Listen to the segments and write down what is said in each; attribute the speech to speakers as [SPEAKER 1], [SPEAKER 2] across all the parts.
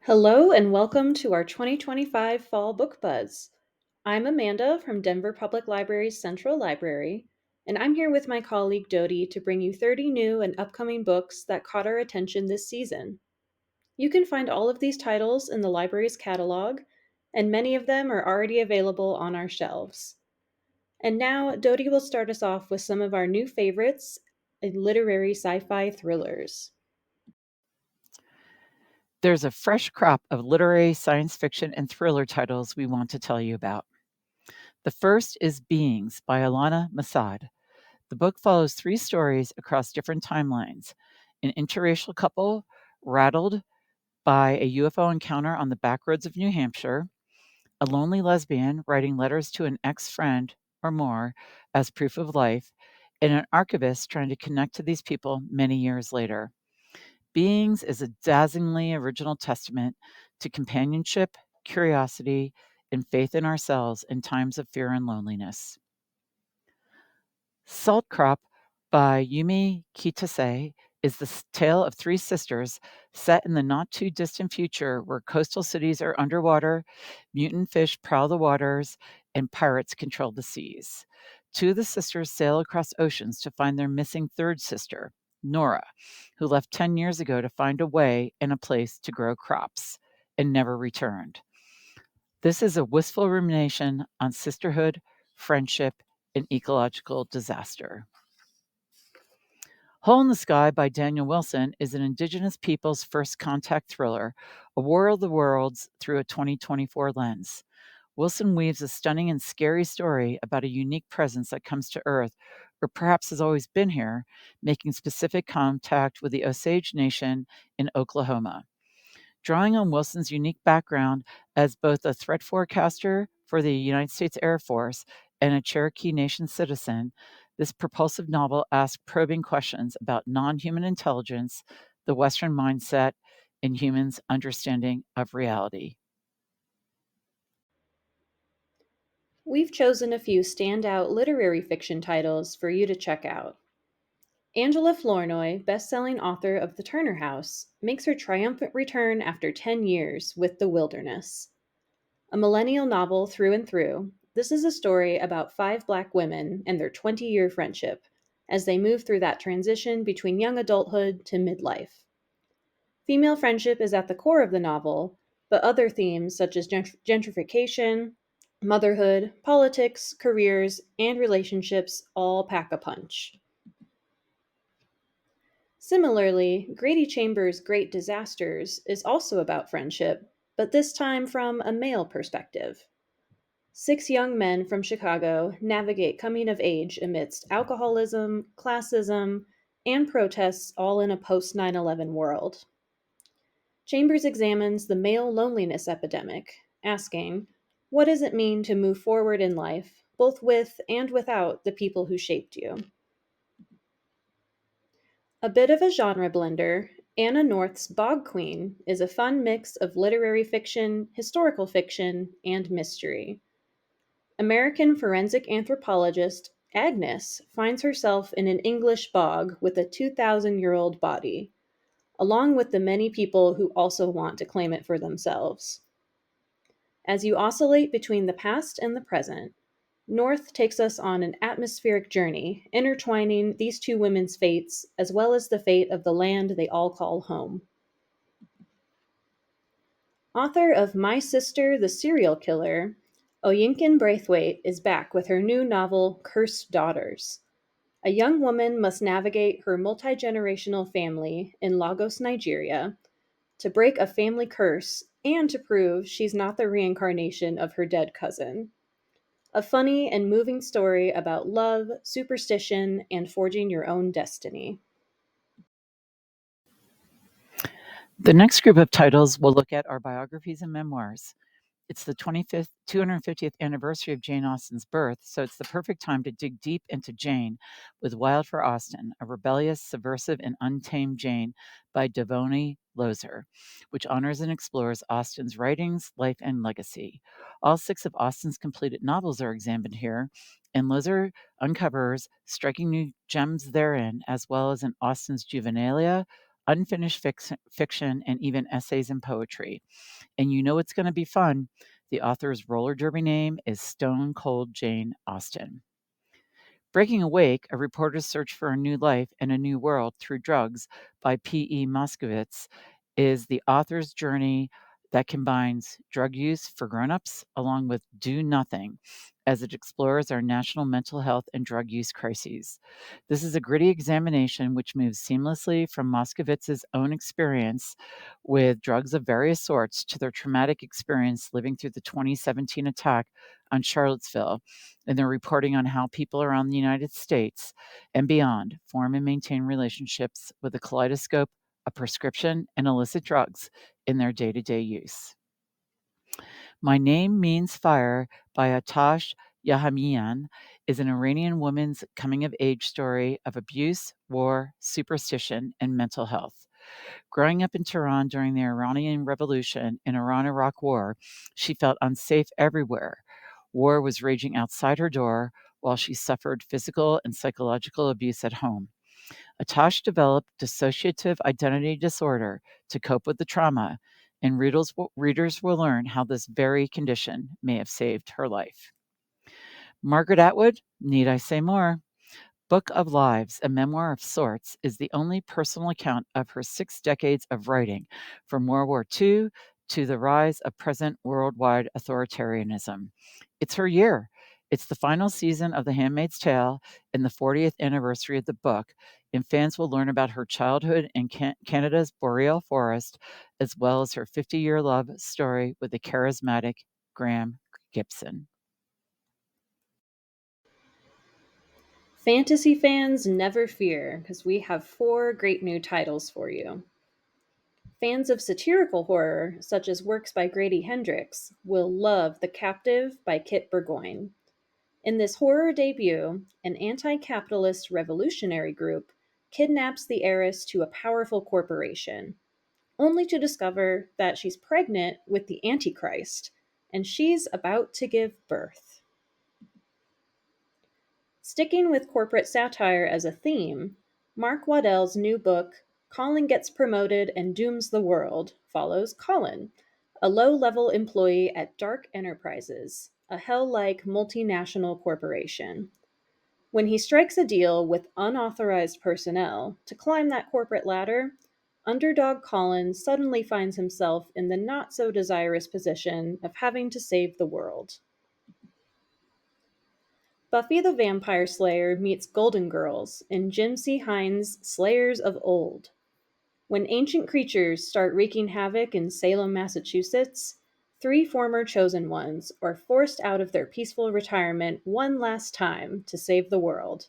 [SPEAKER 1] Hello and welcome to our 2025 Fall Book Buzz. I'm Amanda from Denver Public Library's Central Library, and I'm here with my colleague Dodie to bring you 30 new and upcoming books that caught our attention this season. You can find all of these titles in the library's catalog, and many of them are already available on our shelves. And now, Dodie will start us off with some of our new favorites in literary sci fi thrillers.
[SPEAKER 2] There's a fresh crop of literary science fiction and thriller titles we want to tell you about. The first is Beings by Alana Masad. The book follows three stories across different timelines: an interracial couple rattled by a UFO encounter on the backroads of New Hampshire, a lonely lesbian writing letters to an ex-friend or more as proof of life, and an archivist trying to connect to these people many years later. Beings is a dazzlingly original testament to companionship, curiosity, and faith in ourselves in times of fear and loneliness. Salt Crop by Yumi Kitase is the tale of three sisters set in the not too distant future where coastal cities are underwater, mutant fish prowl the waters, and pirates control the seas. Two of the sisters sail across oceans to find their missing third sister, Nora, who left 10 years ago to find a way and a place to grow crops and never returned. This is a wistful rumination on sisterhood, friendship, and ecological disaster. Hole in the Sky by Daniel Wilson is an Indigenous people's first contact thriller, a war of the worlds through a 2024 lens. Wilson weaves a stunning and scary story about a unique presence that comes to Earth, or perhaps has always been here, making specific contact with the Osage Nation in Oklahoma. Drawing on Wilson's unique background as both a threat forecaster for the United States Air Force and a Cherokee Nation citizen, this propulsive novel asks probing questions about non-human intelligence, the Western mindset, and humans' understanding of reality.
[SPEAKER 1] We've chosen a few standout literary fiction titles for you to check out. Angela Flournoy, best-selling author of The Turner House, makes her triumphant return after 10 years with The Wilderness. A millennial novel through and through, this is a story about five Black women and their 20-year friendship as they move through that transition between young adulthood to midlife. Female friendship is at the core of the novel, but other themes such as gentrification, motherhood, politics, careers, and relationships all pack a punch. Similarly, Grady Chambers' Great Disasters is also about friendship, but this time from a male perspective. Six young men from Chicago navigate coming of age amidst alcoholism, classism, and protests all in a post 9/11 world. Chambers examines the male loneliness epidemic, asking, what does it mean to move forward in life, both with and without the people who shaped you? A bit of a genre blender, Anna North's Bog Queen is a fun mix of literary fiction, historical fiction, and mystery. American forensic anthropologist Agnes finds herself in an English bog with a 2,000-year-old body, along with the many people who also want to claim it for themselves. As you oscillate between the past and the present, North takes us on an atmospheric journey, intertwining these two women's fates as well as the fate of the land they all call home. Author of My Sister, the Serial Killer, Oyinkan Braithwaite is back with her new novel, Cursed Daughters. A young woman must navigate her multi-generational family in Lagos, Nigeria, to break a family curse and to prove she's not the reincarnation of her dead cousin. A funny and moving story about love, superstition, and forging your own destiny.
[SPEAKER 2] The next group of titles we'll look at are biographies and memoirs. It's the 250th anniversary of Jane Austen's birth, so it's the perfect time to dig deep into Jane with Wild for Austen, a rebellious, subversive, and untamed Jane by Devoney Lozer, which honors and explores Austen's writings, life, and legacy. All six of Austen's completed novels are examined here, and Lozer uncovers striking new gems therein, as well as in Austen's juvenilia, unfinished fiction, and even essays and poetry. And you know it's going to be fun. The author's roller derby name is Stone Cold Jane Austen. Breaking Awake, a reporter's search for a new life and a new world through drugs by P.E. Moskowitz, is the author's journey that combines drug use for grown-ups along with do nothing as it explores our national mental health and drug use crises. This is a gritty examination which moves seamlessly from Moskowitz's own experience with drugs of various sorts to their traumatic experience living through the 2017 attack on Charlottesville, and their reporting on how people around the United States and beyond form and maintain relationships with a kaleidoscope of prescription and illicit drugs in their day-to-day use. My Name Means Fire by Atash Yahamian is an Iranian woman's coming-of-age story of abuse, war, superstition, and mental health. Growing up in Tehran during the Iranian Revolution and Iran-Iraq War, she felt unsafe everywhere. War was raging outside her door while she suffered physical and psychological abuse at home. Atash developed dissociative identity disorder to cope with the trauma, and readers will learn how this very condition may have saved her life. Margaret Atwood, need I say more? Book of Lives, a memoir of sorts, is the only personal account of her 6 decades of writing, from World War II to the rise of present worldwide authoritarianism. It's her year. It's the final season of The Handmaid's Tale and the 40th anniversary of the book, and fans will learn about her childhood in Canada's boreal forest, as well as her 50-year love story with the charismatic Graham Gibson.
[SPEAKER 1] Fantasy fans, never fear, because we have 4 great new titles for you. Fans of satirical horror, such as works by Grady Hendrix, will love The Captive by Kit Burgoyne. In this horror debut, an anti capitalist revolutionary group kidnaps the heiress to a powerful corporation, only to discover that she's pregnant with the Antichrist and she's about to give birth. Sticking with corporate satire as a theme, Mark Waddell's new book, Colin Gets Promoted and Dooms the World, follows Colin, a low level employee at Dark Enterprises, a hell like multinational corporation. When he strikes a deal with unauthorized personnel to climb that corporate ladder, underdog Colin suddenly finds himself in the not so desirous position of having to save the world. Buffy the Vampire Slayer meets Golden Girls in Jim C. Hines' Slayers of Old. When ancient creatures start wreaking havoc in Salem, Massachusetts, 3 former chosen ones are forced out of their peaceful retirement one last time to save the world.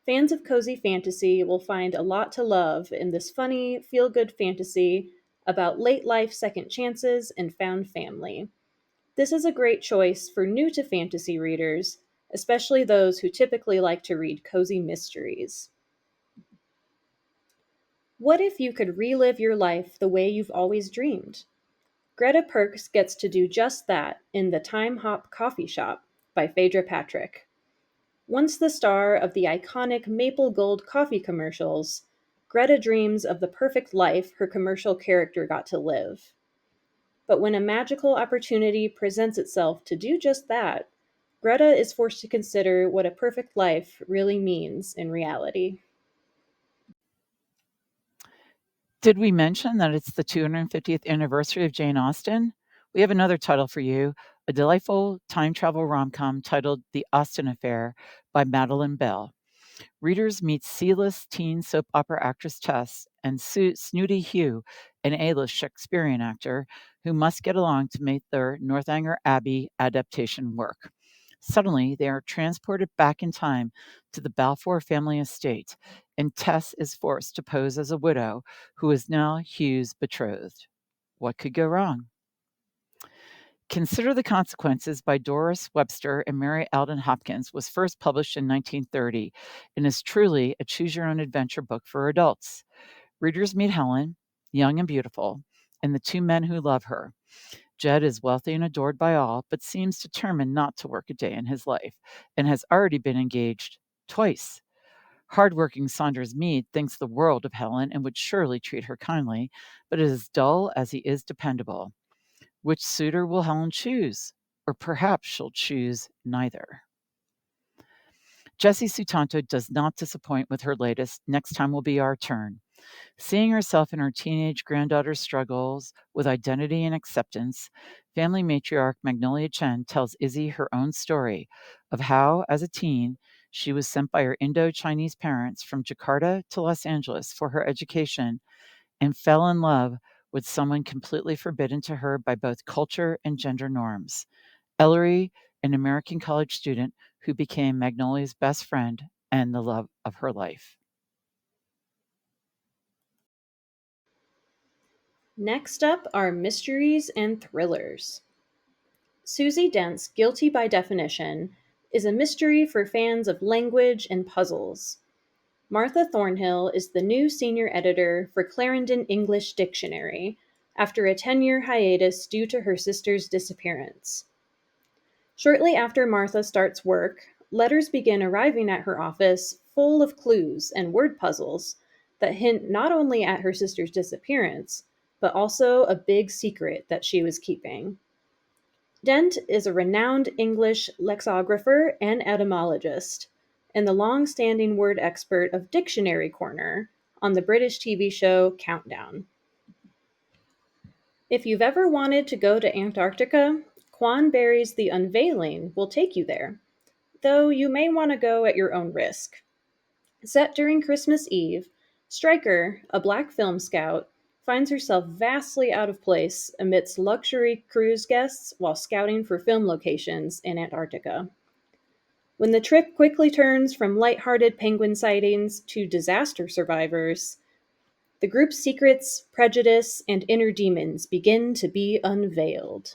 [SPEAKER 1] Fans of cozy fantasy will find a lot to love in this funny, feel good fantasy about late life second chances and found family. This is a great choice for new to fantasy readers, especially those who typically like to read cozy mysteries. What if you could relive your life the way you've always dreamed? Greta Perks gets to do just that in The Time Hop Coffee Shop by Phaedra Patrick. Once the star of the iconic Maple Gold coffee commercials, Greta dreams of the perfect life her commercial character got to live. But when a magical opportunity presents itself to do just that, Greta is forced to consider what a perfect life really means in reality.
[SPEAKER 2] Did we mention that it's the 250th anniversary of Jane Austen? We have another title for you, a delightful time travel rom-com titled The Austen Affair by Madeline Bell. Readers meet C-list teen soap opera actress Tess and Snooty Hugh, an A-list Shakespearean actor, who must get along to make their Northanger Abbey adaptation work. Suddenly, they are transported back in time to the Balfour family estate, and Tess is forced to pose as a widow who is now Hugh's betrothed. What could go wrong? Consider the Consequences by Doris Webster and Mary Alden Hopkins was first published in 1930 and is truly a choose your own adventure book for adults. Readers meet Helen, young and beautiful, and the 2 men who love her. Jed is wealthy and adored by all, but seems determined not to work a day in his life and has already been engaged twice. Hardworking Saunders Mead thinks the world of Helen and would surely treat her kindly, but is as dull as he is dependable. Which suitor will Helen choose? Or perhaps she'll choose neither. Jessie Sutanto does not disappoint with her latest Next Time Will Be Our Turn. Seeing herself in her teenage granddaughter's struggles with identity and acceptance, family matriarch Magnolia Chen tells Izzy her own story of how, as a teen, she was sent by her Indo-Chinese parents from Jakarta to Los Angeles for her education and fell in love with someone completely forbidden to her by both culture and gender norms. Ellery, an American college student who became Magnolia's best friend and the love of her life.
[SPEAKER 1] Next up are mysteries and thrillers. Susie Dent's Guilty by Definition is a mystery for fans of language and puzzles. Martha Thornhill is the new senior editor for Clarendon English Dictionary after a 10-year hiatus due to her sister's disappearance. Shortly after Martha starts work, letters begin arriving at her office full of clues and word puzzles that hint not only at her sister's disappearance, but also a big secret that she was keeping. Dent is a renowned English lexicographer and etymologist, and the long-standing word expert of Dictionary Corner on the British TV show Countdown. If you've ever wanted to go to Antarctica, Quan Barry's The Unveiling will take you there, though you may want to go at your own risk. Set during Christmas Eve, Stryker, a black film scout, finds herself vastly out of place amidst luxury cruise guests while scouting for film locations in Antarctica. When the trip quickly turns from lighthearted penguin sightings to disaster survivors, the group's secrets, prejudice, and inner demons begin to be unveiled.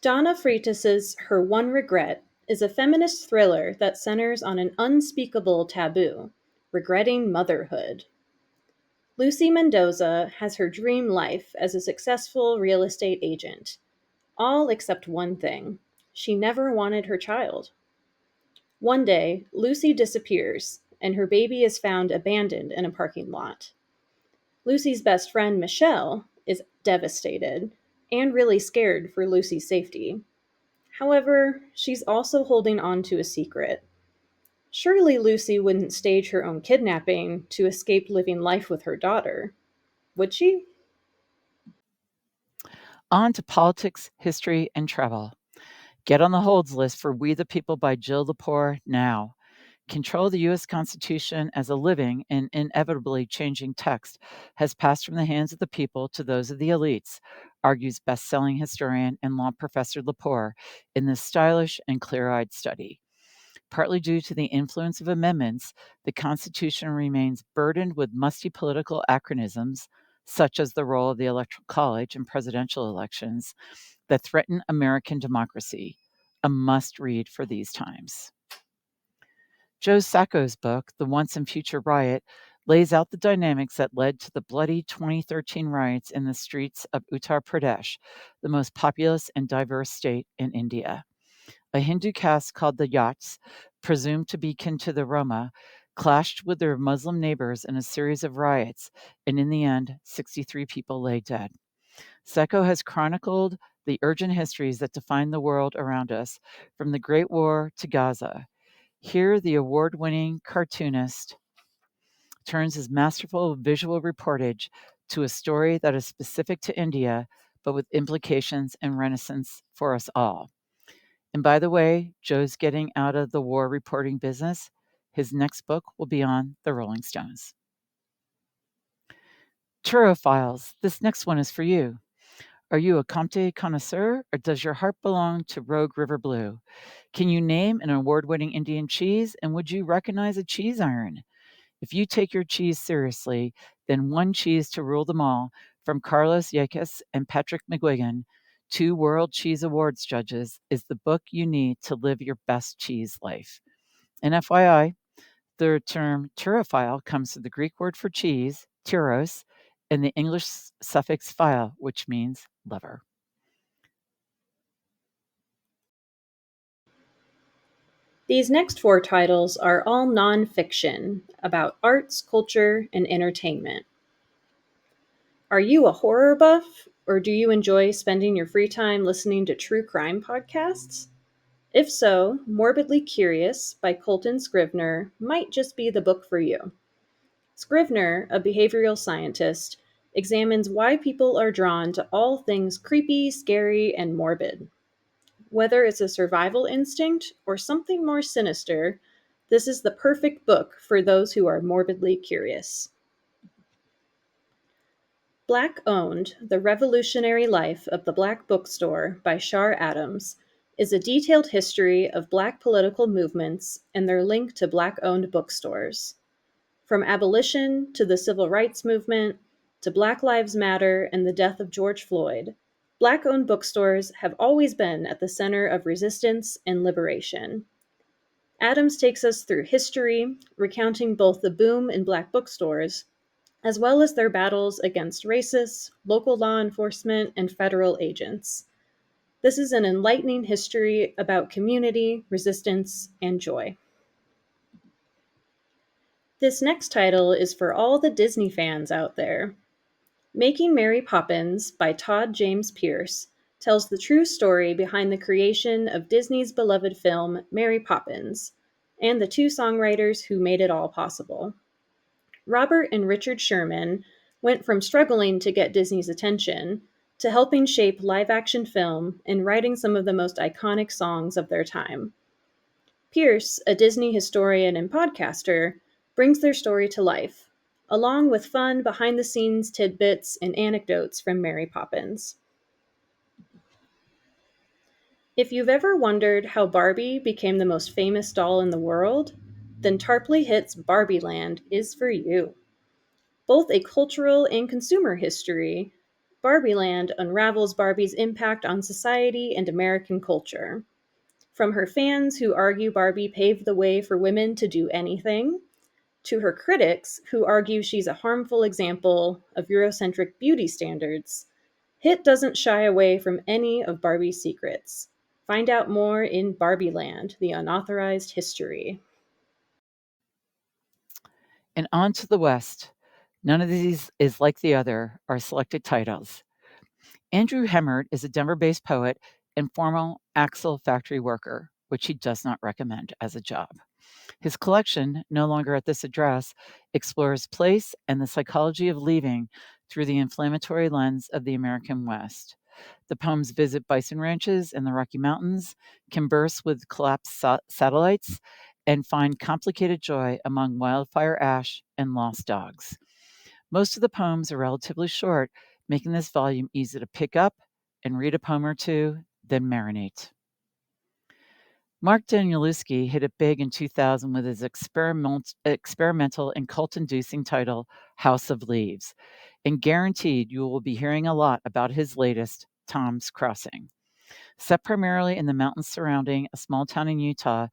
[SPEAKER 1] Donna Freitas's Her One Regret is a feminist thriller that centers on an unspeakable taboo, regretting motherhood. Lucy Mendoza has her dream life as a successful real estate agent, all except one thing: she never wanted her child. One day, Lucy disappears, and her baby is found abandoned in a parking lot. Lucy's best friend, Michelle, is devastated and really scared for Lucy's safety. However, she's also holding on to a secret. Surely Lucy wouldn't stage her own kidnapping to escape living life with her daughter, would she?
[SPEAKER 2] On to politics, history, and travel. Get on the holds list for We the People by Jill Lepore now. Control of the U.S. Constitution as a living and inevitably changing text has passed from the hands of the people to those of the elites, argues best-selling historian and law professor Lepore in this stylish and clear-eyed study. Partly due to the influence of amendments, the Constitution remains burdened with musty political acronyms, such as the role of the Electoral College in presidential elections, that threaten American democracy. A must-read for these times. Joe Sacco's book, The Once and Future Riot, lays out the dynamics that led to the bloody 2013 riots in the streets of Uttar Pradesh, the most populous and diverse state in India. A Hindu caste called the Yats, presumed to be kin to the Roma, clashed with their Muslim neighbors in a series of riots, and in the end, 63 people lay dead. Sacco has chronicled the urgent histories that define the world around us, from the Great War to Gaza. Here, the award-winning cartoonist turns his masterful visual reportage to a story that is specific to India, but with implications and renaissance for us all. And by the way, Joe's getting out of the war reporting business. His next book will be on the Rolling Stones. Turophiles, this next one is for you. Are you a Comté connoisseur, or does your heart belong to Rogue River Blue? Can you name an award-winning Indian cheese, and would you recognize a cheese iron? If you take your cheese seriously, then One Cheese to Rule Them All, from Carlos Yaquez and Patrick McGuigan, 2 World Cheese Awards judges, is the book you need to live your best cheese life. And FYI, the term turophile comes from the Greek word for cheese, tyros, and the English suffix phile, which means lover.
[SPEAKER 1] These next four titles are all nonfiction about arts, culture, and entertainment. Are you a horror buff, or do you enjoy spending your free time listening to true crime podcasts? If so, Morbidly Curious by Colton Scrivener might just be the book for you. Scrivener, a behavioral scientist, examines why people are drawn to all things creepy, scary, and morbid. Whether it's a survival instinct or something more sinister, this is the perfect book for those who are morbidly curious. Black Owned: The Revolutionary Life of the Black Bookstore by Shar Adams is a detailed history of Black political movements and their link to Black-owned bookstores. From abolition to the Civil Rights Movement to Black Lives Matter and the death of George Floyd, Black-owned bookstores have always been at the center of resistance and liberation. Adams takes us through history, recounting both the boom in Black bookstores as well as their battles against racists, local law enforcement, and federal agents. This is an enlightening history about community, resistance, and joy. This next title is for all the Disney fans out there. Making Mary Poppins by Todd James Pierce tells the true story behind the creation of Disney's beloved film, Mary Poppins, and the two songwriters who made it all possible. Robert and Richard Sherman went from struggling to get Disney's attention to helping shape live-action film and writing some of the most iconic songs of their time. Pierce, a Disney historian and podcaster, brings their story to life, along with fun behind-the-scenes tidbits and anecdotes from Mary Poppins. If you've ever wondered how Barbie became the most famous doll in the world, then Tarpley Hit's Barbie Land is for you. Both a cultural and consumer history, Barbieland unravels Barbie's impact on society and American culture. From her fans who argue Barbie paved the way for women to do anything, to her critics who argue she's a harmful example of Eurocentric beauty standards, Hit doesn't shy away from any of Barbie's secrets. Find out more in Barbieland, the unauthorized history.
[SPEAKER 2] And on to the West. None of these is like the other, are selected titles. Andrew Hemmert is a Denver-based poet and former axle factory worker, which he does not recommend as a job. His collection, No Longer at This Address, explores place and the psychology of leaving through the inflammatory lens of the American West. The poems visit bison ranches in the Rocky Mountains, converse with collapsed satellites, and find complicated joy among wildfire ash and lost dogs. Most of the poems are relatively short, making this volume easy to pick up and read a poem or two, then marinate. Mark Danielewski hit it big in 2000 with his experimental and cult-inducing title, House of Leaves, and guaranteed you will be hearing a lot about his latest, Tom's Crossing. Set primarily in the mountains surrounding a small town in Utah,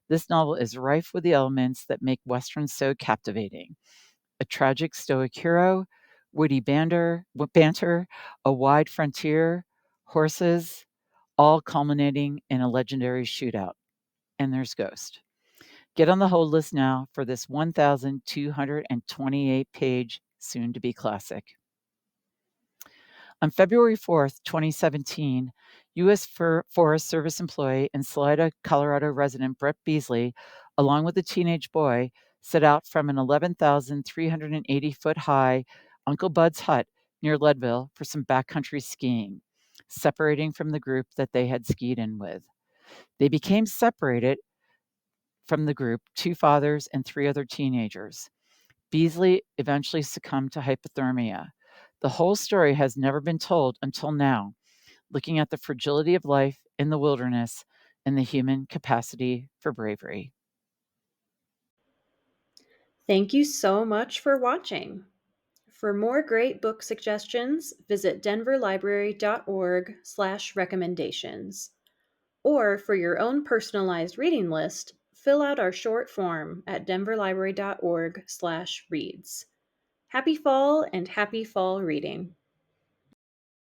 [SPEAKER 2] this novel is rife with the elements that make Westerns so captivating. A tragic stoic hero, witty banter, a wide frontier, horses, all culminating in a legendary shootout. And there's Ghost. Get on the hold list now for this 1,228 page soon to be classic. On February 4th, 2017, U.S. Forest Service employee and Salida, Colorado resident Brett Beasley, along with a teenage boy, set out from an 11,380-foot high Uncle Bud's hut near Leadville for some backcountry skiing, separating from the group that they had skied in with. They became separated from the group, two fathers and three other teenagers. Beasley eventually succumbed to hypothermia. The whole story has never been told until now, looking at the fragility of life in the wilderness and the human capacity for bravery.
[SPEAKER 1] Thank you so much for watching. For more great book suggestions, visit denverlibrary.org/recommendations. Or for your own personalized reading list, fill out our short form at denverlibrary.org/reads. Happy fall and happy fall reading.